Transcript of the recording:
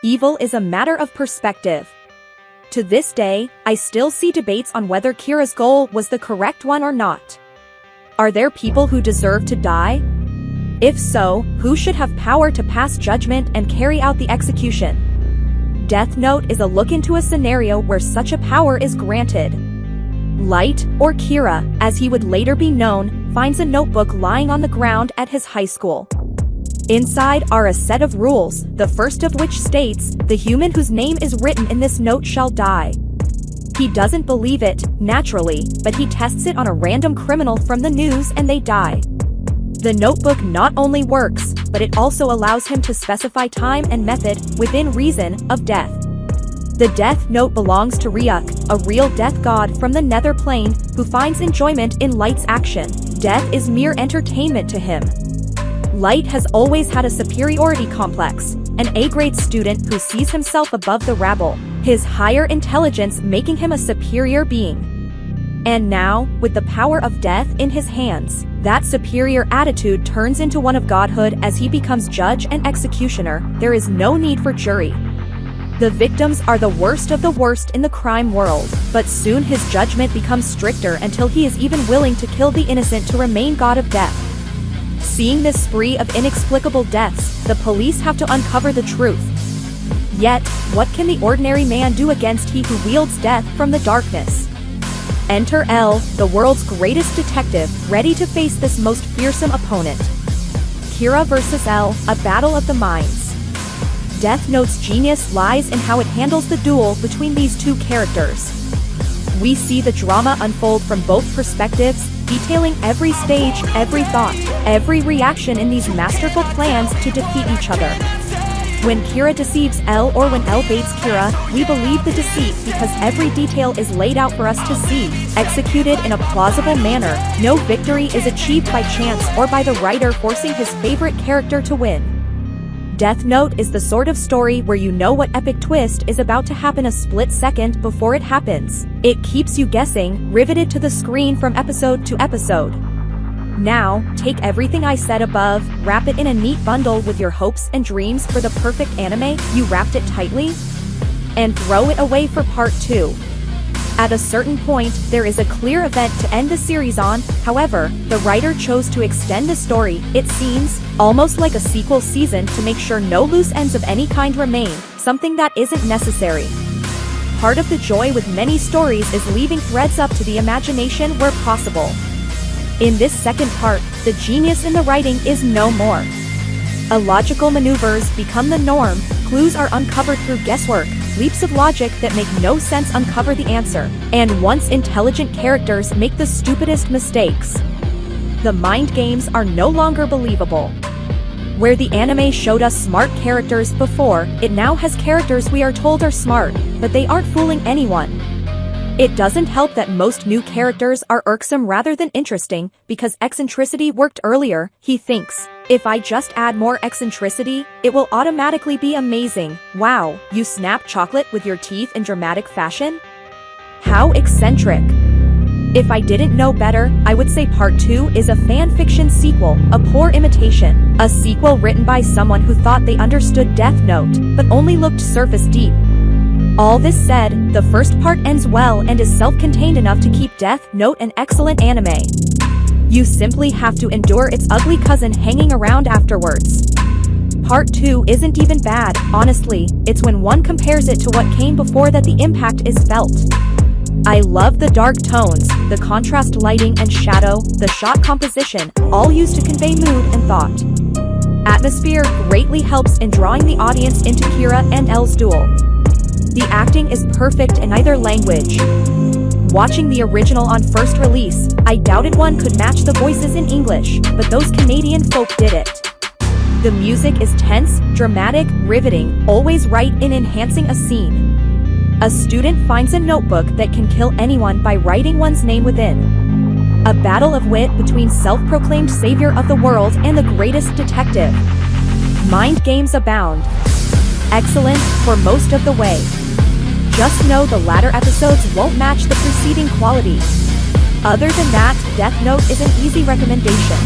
Evil is a matter of perspective. To this day, I still see debates on whether Kira's goal was the correct one or not. Are there people who deserve to die? If so, who should have power to pass judgment and carry out the execution? Death Note is a look into a scenario where such a power is granted. Light, or Kira, as he would later be known, finds a notebook lying on the ground at his high school. Inside are a set of rules, the first of which states, the human whose name is written in this note shall die. He doesn't believe it, naturally, but he tests it on a random criminal from the news and they die. The notebook not only works, but it also allows him to specify time and method, within reason, of death. The Death Note belongs to Ryuk, a real death god from the nether plane, who finds enjoyment in Light's action. Death is mere entertainment to him. Light has always had a superiority complex, an A-grade student who sees himself above the rabble, his higher intelligence making him a superior being. And now, with the power of death in his hands, that superior attitude turns into one of godhood as he becomes judge and executioner. There is no need for jury. The victims are the worst of the worst in the crime world, but soon his judgment becomes stricter until he is even willing to kill the innocent to remain god of death. Seeing this spree of inexplicable deaths, the police have to uncover the truth. Yet, what can the ordinary man do against he who wields death from the darkness? Enter L, the world's greatest detective, ready to face this most fearsome opponent. Kira vs. L, a battle of the minds. Death Note's genius lies in how it handles the duel between these two characters. We see the drama unfold from both perspectives, detailing every stage, every thought, every reaction in these masterful plans to defeat each other. When Kira deceives L or when L baits Kira, we believe the deceit because every detail is laid out for us to see, executed in a plausible manner. No victory is achieved by chance or by the writer forcing his favorite character to win. Death Note is the sort of story where you know what epic twist is about to happen a split second before it happens. It keeps you guessing, riveted to the screen from episode to episode. Now, take everything I said above, wrap it in a neat bundle with your hopes and dreams for the perfect anime, you wrapped it tightly, and throw it away for part 2. At a certain point, there is a clear event to end the series on. However, the writer chose to extend the story, it seems, almost like a sequel season to make sure no loose ends of any kind remain, something that isn't necessary. Part of the joy with many stories is leaving threads up to the imagination where possible. In this second part, the genius in the writing is no more. Illogical maneuvers become the norm, clues are uncovered through guesswork, leaps of logic that make no sense uncover the answer, and once intelligent characters make the stupidest mistakes. The mind games are no longer believable. Where the anime showed us smart characters before, it now has characters we are told are smart, but they aren't fooling anyone. It doesn't help that most new characters are irksome rather than interesting, because eccentricity worked earlier, he thinks. If I just add more eccentricity, it will automatically be amazing. Wow, you snap chocolate with your teeth in dramatic fashion? How eccentric. If I didn't know better, I would say part 2 is a fanfiction sequel, a poor imitation. A sequel written by someone who thought they understood Death Note, but only looked surface deep. All this said, the first part ends well and is self-contained enough to keep Death Note an excellent anime. You simply have to endure its ugly cousin hanging around afterwards. Part 2 isn't even bad, honestly, it's when one compares it to what came before that the impact is felt. I love the dark tones, the contrast lighting and shadow, the shot composition, all used to convey mood and thought. Atmosphere greatly helps in drawing the audience into Kira and L's duel. The acting is perfect in either language. Watching the original on first release, I doubted one could match the voices in English, but those Canadian folk did it. The music is tense, dramatic, riveting, always right in enhancing a scene. A student finds a notebook that can kill anyone by writing one's name within. A battle of wit between self-proclaimed savior of the world and the greatest detective. Mind games abound. Excellent, for most of the way. Just know the latter episodes won't match the preceding quality. Other than that, Death Note is an easy recommendation.